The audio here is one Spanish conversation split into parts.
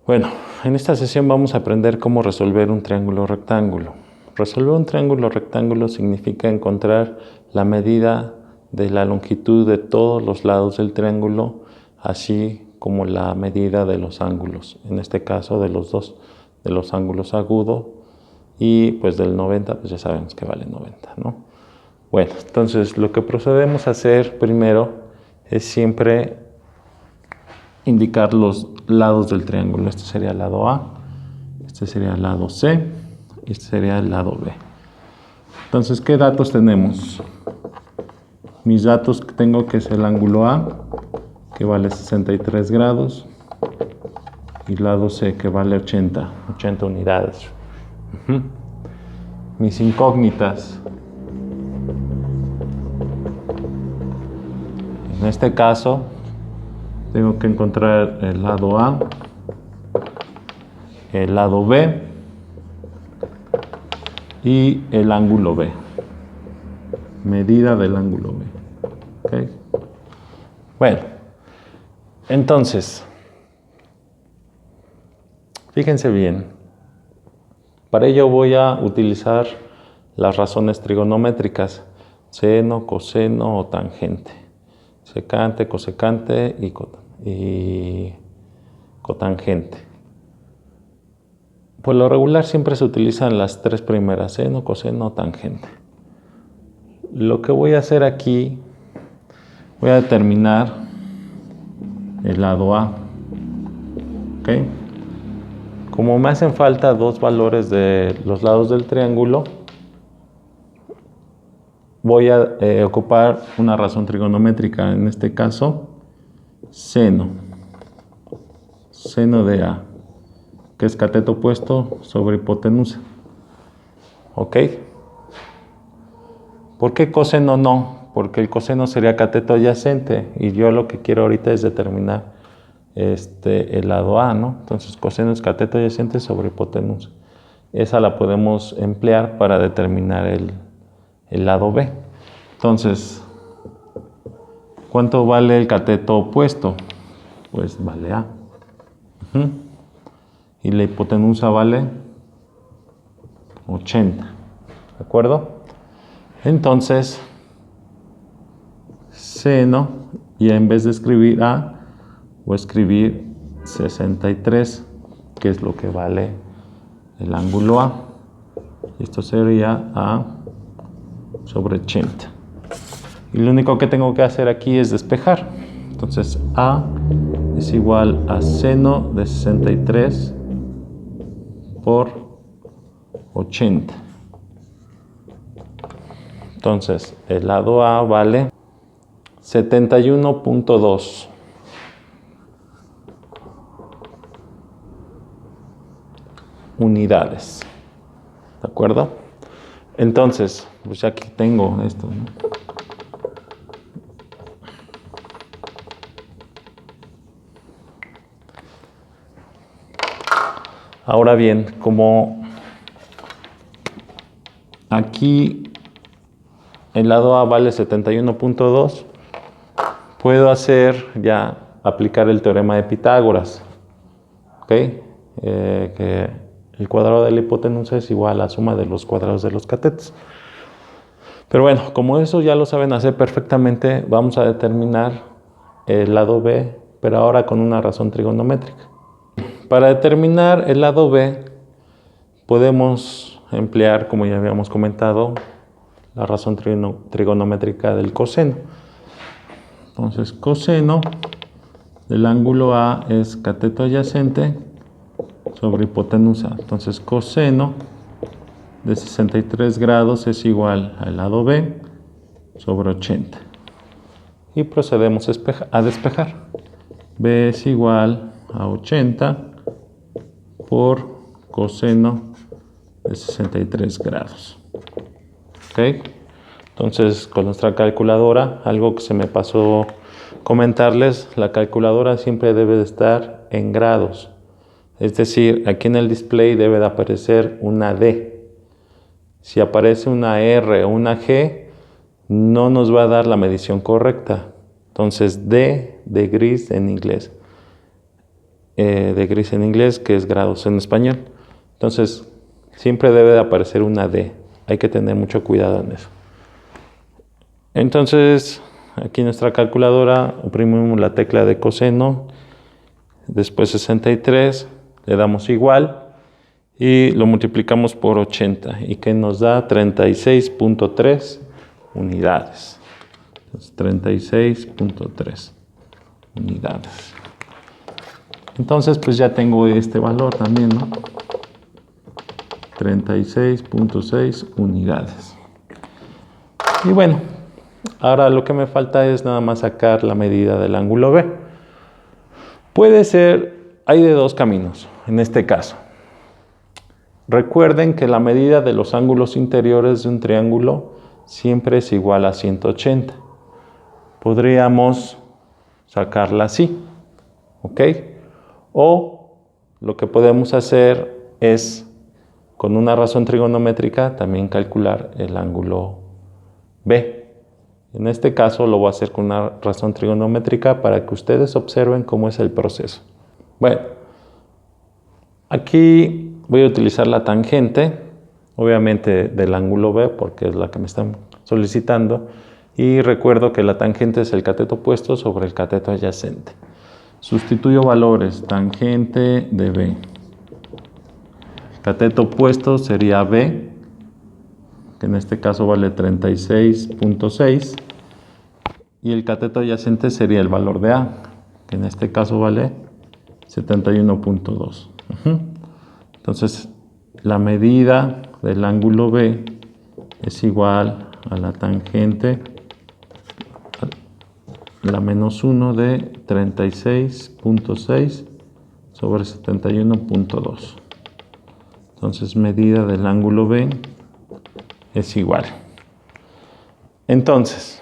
Bueno, en esta sesión vamos a aprender cómo resolver un triángulo rectángulo. Resolver un triángulo rectángulo significa encontrar la medida de la longitud de todos los lados del triángulo, así como la medida de los ángulos, en este caso de los dos, de los ángulos agudos y pues del 90, pues ya sabemos que vale 90, ¿no? Bueno, entonces lo que procedemos a hacer primero es siempre indicar los lados del triángulo. Este sería el lado A, este sería el lado C y este sería el lado B. Entonces, ¿qué datos tenemos? Mis datos que tengo, que es el ángulo A, que vale 63 grados, y el lado C, que vale 80 unidades. Mis incógnitas. En este caso, tengo que encontrar el lado A, el lado B y el ángulo B. Medida del ángulo B. ¿Okay? Bueno, entonces, fíjense bien. Para ello voy a utilizar las razones trigonométricas: seno, coseno o tangente. Secante, cosecante y cotangente. Por lo regular siempre se utilizan las tres primeras: seno, coseno, tangente. Lo que voy a hacer aquí, voy a determinar el lado A. ¿Ok? Como me hacen falta dos valores de los lados del triángulo, voy a ocupar una razón trigonométrica, en este caso, seno de A, que es cateto opuesto sobre hipotenusa. ¿Ok? ¿Por qué coseno no? Porque el coseno sería cateto adyacente y yo lo que quiero ahorita es determinar el lado A, ¿no? Entonces, coseno es cateto adyacente sobre hipotenusa. Esa la podemos emplear para determinar el lado B. Entonces, ¿cuánto vale el cateto opuesto? Pues vale A. Y la hipotenusa vale 80. ¿De acuerdo? Entonces, seno, y en vez de escribir A, voy a escribir 63, que es lo que vale el ángulo A. Esto sería A sobre 80. Y lo único que tengo que hacer aquí es despejar. Entonces, A es igual a seno de 63 por 80. Entonces, el lado A vale 71.2. unidades. ¿De acuerdo? Entonces, pues ya aquí tengo esto, ¿no? Ahora bien, como aquí el lado A vale 71.2, puedo aplicar el teorema de Pitágoras. ¿Ok? Que el cuadrado de la hipotenusa es igual a la suma de los cuadrados de los catetos. Pero bueno, como eso ya lo saben hacer perfectamente, vamos a determinar el lado B, pero ahora con una razón trigonométrica. Para determinar el lado B, podemos emplear, como ya habíamos comentado, la razón trigonométrica del coseno. Entonces, coseno del ángulo A es cateto adyacente sobre hipotenusa. Entonces, coseno de 63 grados es igual al lado B sobre 80. Y procedemos a despejar. B es igual a 80 por coseno de 63 grados. ¿Ok? Entonces, con nuestra calculadora, algo que se me pasó comentarles, la calculadora siempre debe de estar en grados. Es decir, aquí en el display debe de aparecer una D. Si aparece una R o una G, no nos va a dar la medición correcta. Entonces, D de gris en inglés. degrees en inglés, que es grados en español. Entonces, siempre debe de aparecer una D. Hay que tener mucho cuidado en eso. Entonces, aquí en nuestra calculadora oprimimos la tecla de coseno, después 63, le damos igual y lo multiplicamos por 80 y que nos da 36.3 unidades. 36.3 unidades. Entonces, pues ya tengo este valor también, ¿no? 36.6 unidades. Y bueno, ahora lo que me falta es nada más sacar la medida del ángulo B. Puede ser, hay de dos caminos en este caso. Recuerden que la medida de los ángulos interiores de un triángulo siempre es igual a 180. Podríamos sacarla así, ¿ok? O lo que podemos hacer es, con una razón trigonométrica, también calcular el ángulo B. En este caso lo voy a hacer con una razón trigonométrica para que ustedes observen cómo es el proceso. Bueno, aquí voy a utilizar la tangente, obviamente del ángulo B, porque es la que me están solicitando. Y recuerdo que la tangente es el cateto opuesto sobre el cateto adyacente. Sustituyo valores, tangente de B. Cateto opuesto sería B, que en este caso vale 36.6. Y el cateto adyacente sería el valor de A, que en este caso vale 71.2. Entonces, la medida del ángulo B es igual a la tangente, la menos 1 de 36.6 sobre 71.2. Entonces, medida del ángulo B es igual. Entonces,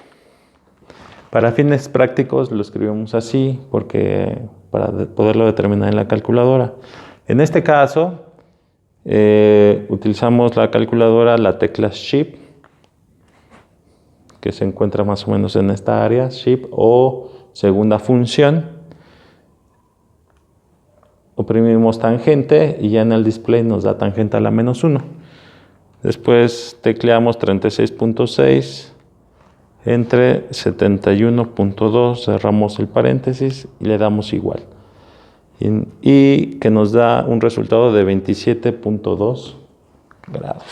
para fines prácticos lo escribimos así, porque para poderlo determinar en la calculadora. En este caso, utilizamos la calculadora, la tecla Shift, que se encuentra más o menos en esta área, Shift o segunda función. Oprimimos tangente y ya en el display nos da tangente a la menos 1. Después tecleamos 36.6 entre 71.2, cerramos el paréntesis y le damos igual. Y que nos da un resultado de 27.2 grados.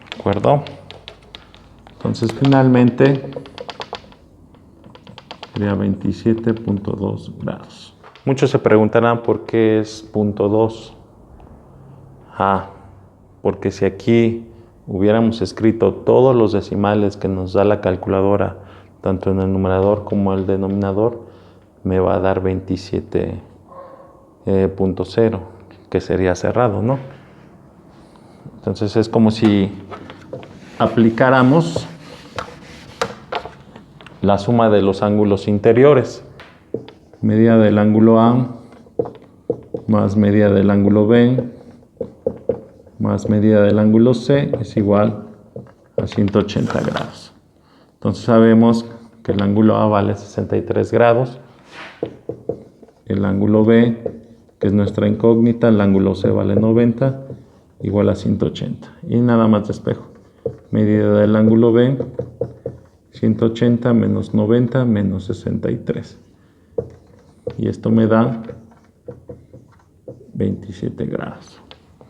¿De acuerdo? Entonces finalmente sería 27.2 grados. Muchos se preguntarán por qué es 0.2. Porque si aquí hubiéramos escrito todos los decimales que nos da la calculadora, tanto en el numerador como el denominador, me va a dar 27.0, que sería cerrado, ¿no? Entonces es como si aplicáramos la suma de los ángulos interiores. Medida del ángulo A más medida del ángulo B más medida del ángulo C es igual a 180 grados. Entonces sabemos que el ángulo A vale 63 grados, el ángulo B, que es nuestra incógnita, el ángulo C vale 90, igual a 180. Y nada más despejo. Medida del ángulo B, 180 menos 90 menos 63. Y esto me da 27 grados.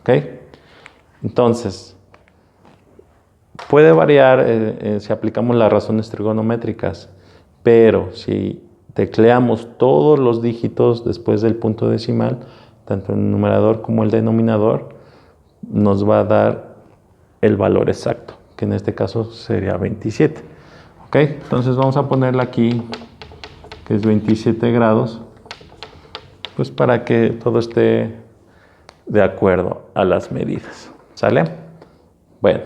¿Ok? Entonces, puede variar si aplicamos las razones trigonométricas, pero si tecleamos todos los dígitos después del punto decimal, tanto el numerador como el denominador, nos va a dar el valor exacto, que en este caso sería 27. ¿Ok? Entonces vamos a ponerle aquí que es 27 grados, pues para que todo esté de acuerdo a las medidas. ¿Sale? Bueno,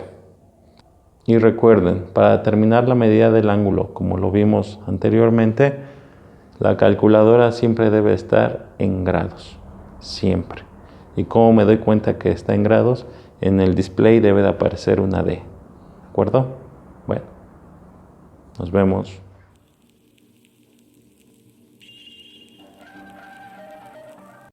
y recuerden, para determinar la medida del ángulo, como lo vimos anteriormente, la calculadora siempre debe estar en grados, siempre. ¿Y cómo me doy cuenta que está en grados? En el display debe de aparecer una D. ¿De acuerdo? Bueno, nos vemos.